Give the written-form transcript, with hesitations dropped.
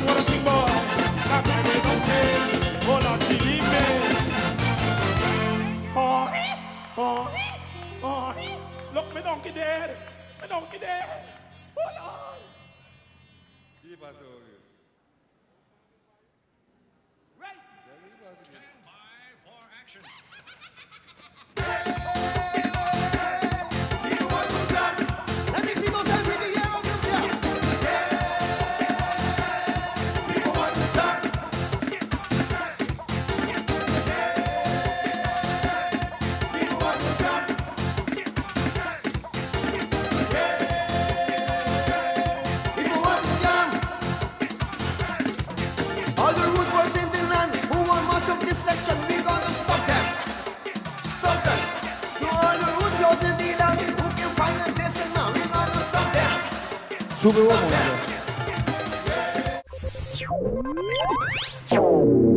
What a thing, boy. dead. My donkey dead. Hold on. Keep us over. Right. Stand by for action. Let me see those hands in the air over there. All the rude boys in the land who want mash up this section, we gonna stop them. Stop them. To all the rude girls in the land who can find a lesson now, we gonna stop them. Sube humo. Stop them.